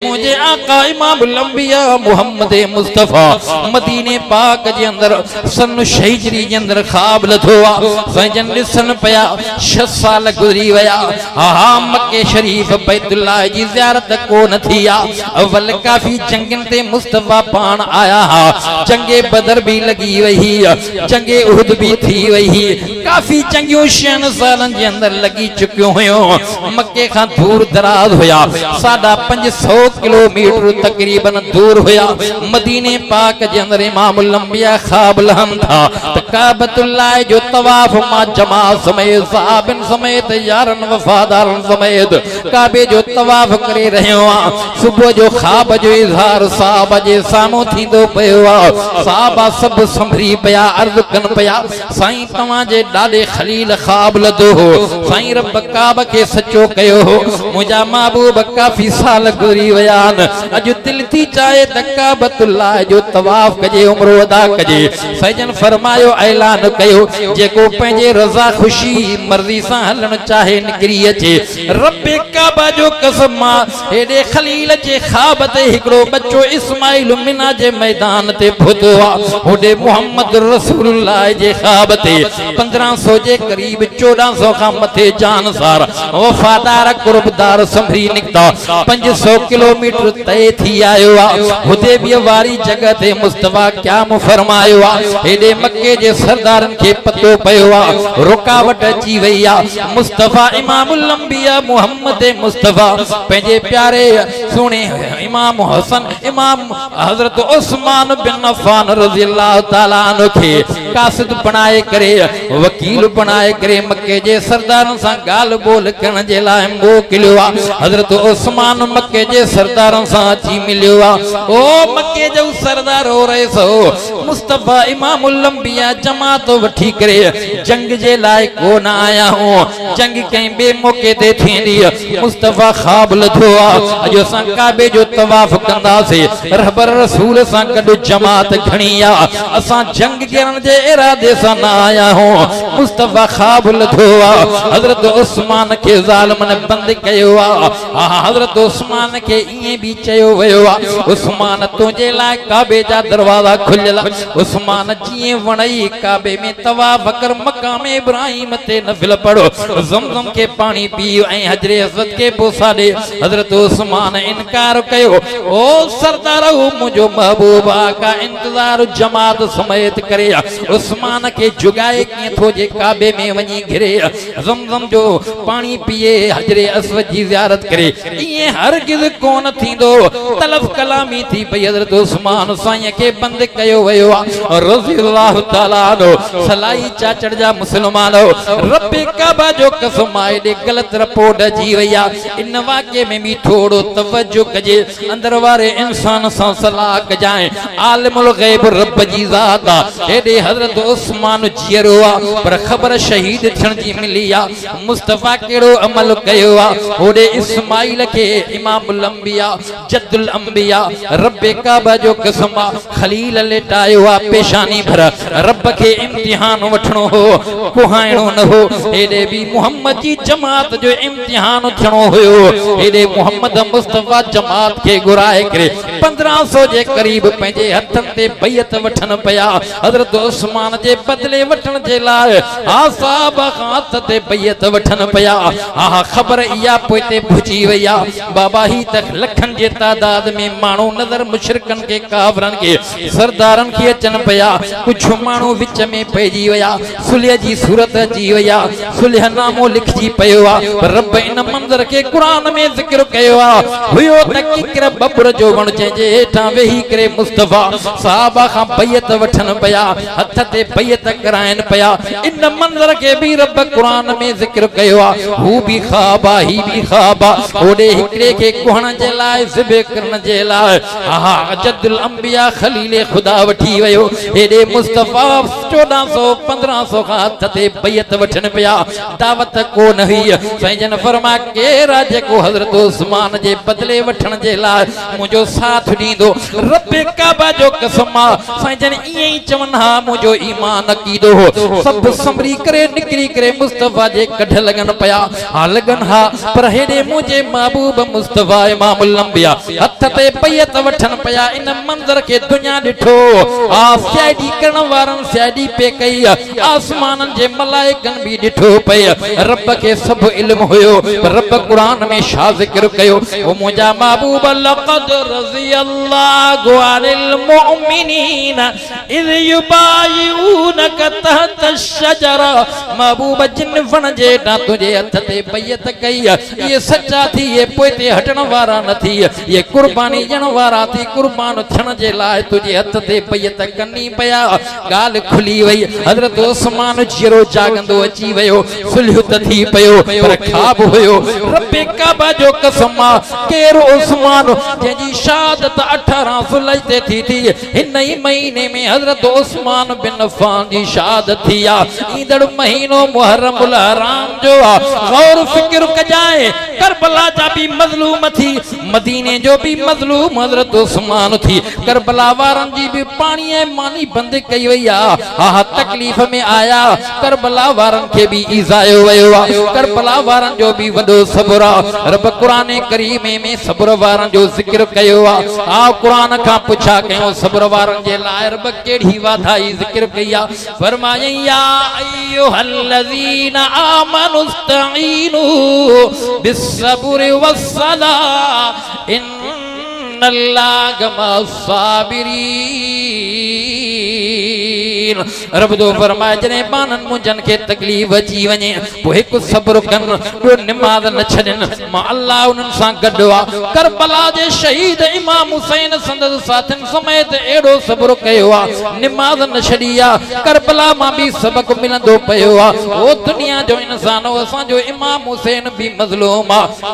मुझे आका इमामुल अंबिया मुहम्मद मुस्तफा मदीने पाक जे अंदर सन शहीजरी जे अंदर ख्वाब लथोआ सजन दिसन पया 6 साल गुजरी वया हा मक्के शरीफ बैतुल्लाह जी ज़ियारत को न थिया अवल काफी जंगन ते मुस्तफा पान आया हा जंगे बदर भी लगी वही जंगे उहद भी थी वही काफी जंगियों 6 सालन जे अंदर लगी चुकियो हुयो मक्के खां दूर दराज होया 550 किलोमीटर तकरीबन दूर होया मदीने पाक जे अंदर इमामुल अंबिया ख्वाब लहम था काबतुल्लाह जो तवाफ मा जमात समेत साहबन समेत यारन वफादारन समेत काबे जो तवाफ करे रहे हो सुबह जो ख्वाब जो इजहार साहब जे सामो थींदो पयो साहबा सब संभरी पया अर्ज कन पया साईं तवा जे डाले खलील ख्वाब लदो हो साईं रब काब के सचो कयो हो मुजा महबूब काफी साल गुजरी वयान अज दिल थी चाहे काबतुल्लाह जो तवाफ कजे उम्रो अदा कजे सजन फरमायो ऐलान कयो जेको पंजे रजा खुशी मर्जी सा हलन चाहे निकरी अचे रब्बे काबा जो कसम हेडे खलील जे ख्वाब ते हिकड़ो बच्चो इस्माइल मिना जे मैदान ते फुतवा होडे मोहम्मद रसूलुल्लाह जे ख्वाब ते 1500 जे करीब 1400 का मथे जानसार वफादार कुर्बदार संभरी निकता 500 किलोमीटर तय थी आयो हुदे भी वारी जगह ते मुस्तफा क्या फरमायो हेडे मक्के जे सरदारन के पतो पयो रुकावट अची वई मुस्तफा इमामुल अंबिया मुहम्मद मुस्तफा पंजे प्यारे सुने इमाम हसन इमाम हजरत उस्मान बिन अफ़्फ़ान रज़ियल्लाहु ताला अन्हु के कासिद बनाए करे वकील बनाए करे मक्के जे सरदारन सा गाल बोल करण जे लाए मोकिलियो हजरत उस्मान मक्के जे सरदारन सा अची मिलियो ओ मक्के जो सरदार हो रहे सो मुस्तफा इमामुल अंबिया जमात वठी करे जंग जे लाए को न आया हूं जंग कहीं बे मौके ते थींदी मुस्तफा ख्वाब लथो अजो सा काबे जो तवाफ कंदा से रहबर रसूल सा गड जमात घणिया असा जंग करण जे इरादे सा न आया हूं मुस्तफा ख्वाब लथो हजरत उस्मान के जालिम ने बंद कयो हजरत उस्मान के इए भी चयो वयो उस्मान तुझे लाए काबे जा दरवाजा खुलल उस्मान जी वणई काबे में तवाफ कर मकाम इब्राहिम ते नफिल पढ़ो ज़मज़म के पानी पियो ऐं हजरे असवद के बोसा दे हजरत उस्मान इनकार कयो ओ सरदार मुझो महबूबा का इंतजार जमात समेत करे उस्मान के जुगाए के थो जे काबे में वनी घिरे ज़मज़म जो पानी पिए हजरे असवद जी ज़ियारत करे ये हरगिज़ कोन थींदो तलफ कलामी थी पई हजरत उस्मान साईं के बंद कयो वयो रज़ियल्लाहु ताला अन्हु सलाई चाचड़ जा मुसलमानो रब्बे काबा जो कसम आए दे गलत रिपोर्ट जी वया इन वाक़े में भी थोड़ो तवज्जो कजे अंदर वारे इंसान सा सलाह कजाए आलिमुल गैब रब जी ज़ात हेडे हजरत उस्मान जियरो पर खबर शहीद थियण जी मिली मुस्तफा केड़ो अमल कयो होडे इस्माइल के इमामुल अंबिया जद्दुल अंबिया रब्बे काबा जो कसम खलील लेटायो पेशानी भर रब के इम्तिहान वठणो हो कुहाइणो न हो हेडे भी मोहम्मद जी जमात जो इम्तिहान थियणो हुयो हेडे मोहम्मद मुस्तफा जमात के घुराए करे 1500 जे करीब पंहिंजे हथन ते बैयत वठन पया हजरत उस्मान जे बदले वठन जे लाए साहब हाथ ते बैयत वठन पया खबर इया पोइते भुजी वया बाबा ही तक लखन जे तादाद में मानू नजर मुशरिकन के काफरन के सरदारन के अचन पया कुछ मानू विच में पइजी वया सुलह जी सूरत जी वया सुलह नामो लिखजी पयो रब इन मंजर के कुरान में जिक्र कयो हुयो त किकर बबर जो वण जे हेठा वेही करे मुस्तफा साहबा का बैयत वठन पया हथ ते बैयत कराइन पया इन मंजर के भी रब कुरान में जिक्र कयो हु भी ख्वाबा ही भी ख्वाबा ओडे हिकड़े के कोहण जे लाए ज़िबे करन जे लाए जद्दुल अंबिया खलील खुदा वठी वयो हेडे मुस्तफा 1400-1500 का हथ ते बैयत वठन पया दावत को नहीं सैजन फरमा के राजे को हजरत उस्मान जे बदले वठन जे लाए मुझो साथ दींदो रब काबा जो कसम साईं जन इए ही चवन हा मुझो ईमान अकीदो हो सब संभरी करे निकरी करे मुस्तफा जे कढ लगन पया हा लगन हा पर हेडे मुझे महबूब मुस्तफा इमामुल अंबिया हथ ते पयत वठन पया इन मंजर के दुनिया डिठो आ साइडी करण वारन साइडी पे कई आसमानन जे मलाइकन भी डिठो पे रब के सब इल्म होयो पर रब कुरान में शा जिक्र कयो ओ मुझा महबूब लक़द रज़ियल्लाहु अनिल मुमिनीन इज़ युबायिऊनक तहत अश-शजरा महबूब जिन वन जेटा तुझे हथ ते बैयत कई ये सच्चा थी ये पोते हटण वारा न थी ये कुर्बानी जण वारा थी कुर्बान थियण जे लाइ तुझे हथ ते बैयत कनी पया गाल खुली वई हजरत उस्मान जीरो जागंदो अची वयो सुलह थी पयो पर ख्वाब होयो रब्बे काबा जो कसम केर उस्मान जंजी शहादत 18 सुलह ते थी इन ही महीने में हजरत उस्मान बिन अफ़्फ़ान जी शहादत थी ईंदड़ महीनो मुहर्रमुल हराम जो गौर फिक्र कजाए करबला जा भी मजलूम थी मदीने जो भी मजलूम हजरत उस्मान थी करबला वारन जी भी पानी मानी बंद कई वई आ तकलीफ में आया करबला वारन के भी इजायो वयो करबला वारन जो भी वडो सब्र रब कुरान करीम में सब्र वारन जो जिक्र कयो आ कुरान का पूछा कयो सब्र वारन जे लाइ रब केड़ी वाधाई जिक्र कया फरमाया या अय्युहल्लज़ीना आमनुस्तईनु बिस्सब्रि वस्सलाह इन्नल्लाह मअस्साबिरीन रब दो फरमाए जने बानन मुंजन के तकलीफ अची वने वो एक सब्र कन वो नमाज न छडन मां अल्लाह उनन सा गडवा करबला जे शहीद इमाम हुसैन संदद साथन समेत एडो सब्र कयो नमाज न छडिया करबला मां भी सबक मिलंदो पयो ओ दुनिया जो इंसान असा जो इमाम हुसैन भी मजलूम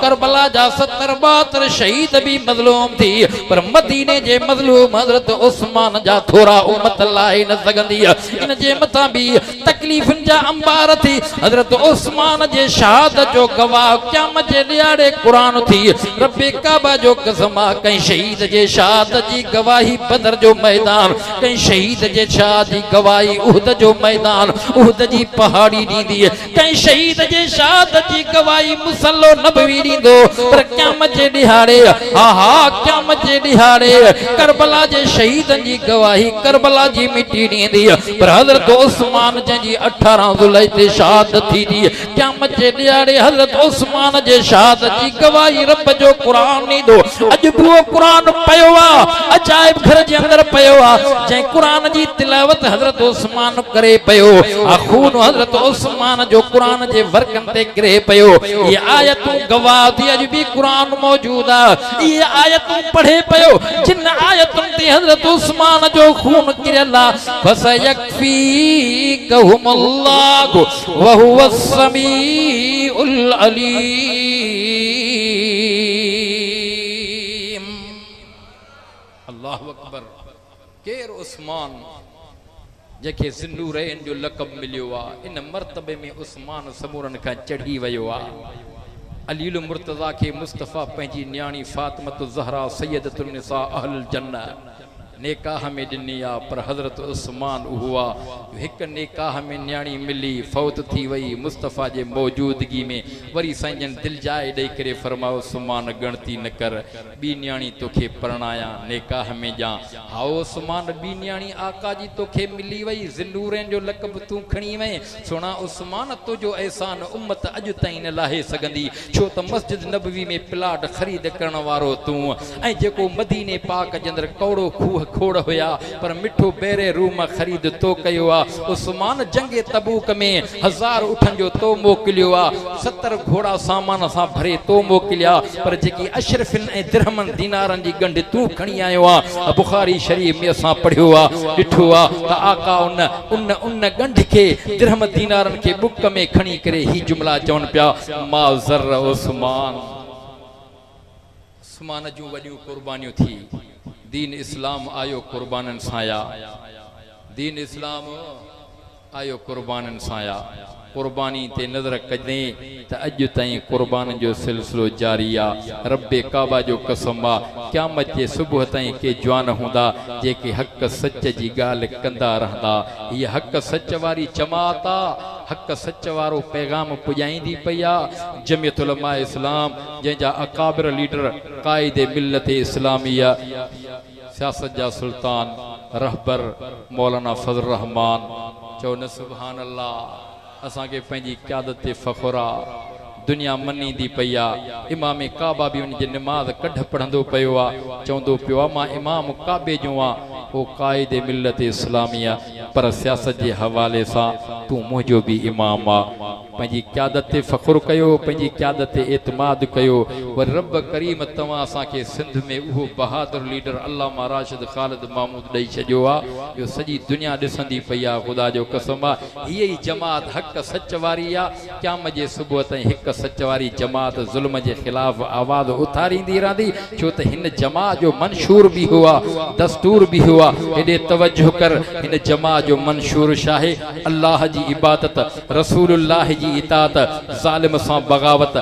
करबला जा 70-72 शहीद भी मजलूम थी पर मदीने जे मजलूम हजरत उस्मान जा थोड़ा उम्मत लाई न सगंदी इन जे मथा भी तकलीफन जा अंबार थी हजरत उस्मान जे शहादत जो गवाह क़यामत जे ॾियारे कुरान थी रब्बे काबा जो कसम कई शहीद जे शहादत जी गवाही बदर जो मैदान कई शहीद जे शहादत जी गवाही उहद जो मैदान उहद जी पहाड़ी दींदी कई शहीद जे शहादत जी गवाही मुसल्लो नबवी दींदो पर क़यामत जे ॾियारे हा क़यामत जे ॾियारे करबला जे शहीदन जी गवाही करबला जी मिट्टी दींदी पर हजरत उस्मान जी 18 जुलाई ते शहादत थी क़यामत जे ॾियारे हजरत उस्मान जे शहादत जी गवाही रब जो कुरान नींदो अज वो कुरान पयो अजायब घर जे अंदर पयो जे कुरान जी तिलावत हजरत उस्मान करे पयो खून हजरत उस्मान जो कुरान जे वर्कन ते गिरे पयो ये आयतूं गवाह थी अज भी कुरान मौजूद ये आयतूं पढ़े पयो जिन आयतुन ते हजरत उस्मान जो खून गिरला फसयकफीकहुमुल्लाहु व हुवस समीउल अलीम अल्लाहु अकबर केर उस्मान जके ज़िन्नूरैन जो लक़ब मिलियो इन मर्तबे में उस्मान समूरन का चढ़ी वयो अलील मुर्तज़ा के मुस्तफ़ा पंहिंजी न्याणी फातिमतु ज़हरा सैयदतुन निसा अहलुल जन्नह नेकाह में दिनी पर हजरत उस्मान हुआ एक नेकाह में न्याणी मिली फौत थी वही मुस्तफ़ा जे मौजूदगी में वरी संजन दिल जाए दई करे फरमाओ उस्मान गणती न कर बी न्याणी तोखे परणाया नेकाह में जा हाओ उस्मान बी न्याणी आका जी तोखे मिली वही ज़िन्नूरैन जो लक़ब तू खणी वे सोना उस्मान तुझो एहसान उम्मत अज ताईं न लाहे सगंदी छो त मस्जिद नबवी में प्लाट खरीद करण वारो तू ऐं जेको मदीने पाक जे अंदर कौड़ो खूह खोड़ होया पर मिठो बेरे रूम खरीद तो कयो उस्मान जंगे तबूक में 1000 उठन जो तो मोकलियो 70 घोड़ा सामान सा भरे तो मोकलिया पर जेकी अशरफिन ए दिरहमन दीनारन जी गंढ तू खणी आयो बुखारी शरीफ में असा पढ़ियो डिठो त आका उन गंढ के दिरहम दीनारन के बुक में खणी करे ही जुमला चवन पिया मा ज़र उस्मान जो वडियो कुर्बानियों थी दीन इस्लाम आयो कुर्बानन साया दीन इस्लाम आयो कुर्बानन साया कुर्बानी ते नज़र कजने त अज ताईं कुर्बान जो सिलसिलो जारी आ। रब्बे काबा जो कसम आ क़यामत जे सुबुह ताईं के जवान हुंदा जेके हक़ सच जी ॻाल्हि कंदा रहंदा। हीअ हक़ सच वारी जमात आ, हक़ सच वारो पैगाम पुॼाईंदी पई आ। जमियत उलमा इस्लाम जंहिंजा अकाबिर लीडर क़ाइदे मिल्लत इस्लामिया सियासत जा सुल्तान रहबर मौलाना फजल रहमान चओ न सुभान अल्लाह। असांखे पंहिंजी क़यादत ते फ़ख़ुर आ, दुनिया मञींदी पई आ। इमाम काबा बि उन जी निमाज़ कढ पढ़ंदो पियो आ, चवंदो पियो आ मां इमाम काबे जो आ, ओ क़ाइदे मिल्लत इस्लामिया, पर सियासत जे हवाले सां तूं मुंहिंजो बि इमाम आ। पंहिंजी क़यादत ते फ़ख़ुर कयो, पंहिंजी क़यादत ते एतमाद कयो। वरी रब करीम तव्हां असांखे सिंध में उहो बहादुर लीडर अल्लामा राशिद ख़ालिद महमूद ॾेई छॾियो आ, जो सॼी दुनिया ॾिसंदी पई आ। ख़ुदा जो कसम आ हीअ ई जमात हक़ सच वारी आ। क़यामत जे सुबुह ताईं हिक सच वारी जमात ज़ुल्म जे ख़िलाफ़ आवाज़ उथारींदी रहंदी, छो त हिन जमात जो मंशूर बि हुआ, दस्तूर बि हुआ। हेॾे तवज्जो कर, हिन जमात जो मंशूर छा आहे? अल्लाह जी इबादत, रसूलुल्लाह जी इताअत, ज़ालिम सां बग़ावत,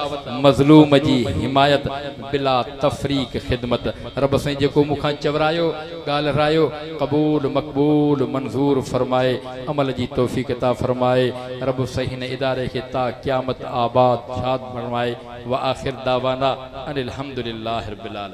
मज़लूम जी हिमायत, बिला तफ़रीक ख़िदमत। रब साईं जेको मूंखां चवरायो ॻाल्हायो क़बूल मक़बूल मंज़ूर फरमाए, अमल जी तौफ़ीक़ अता फरमाए। रब साईं हिन इदारे खे ता क़यामत आबाद शाद फरमाए। व आख़िर दावाना अनिल हम्दुलिल्लाहि रब्बिल आलमीन।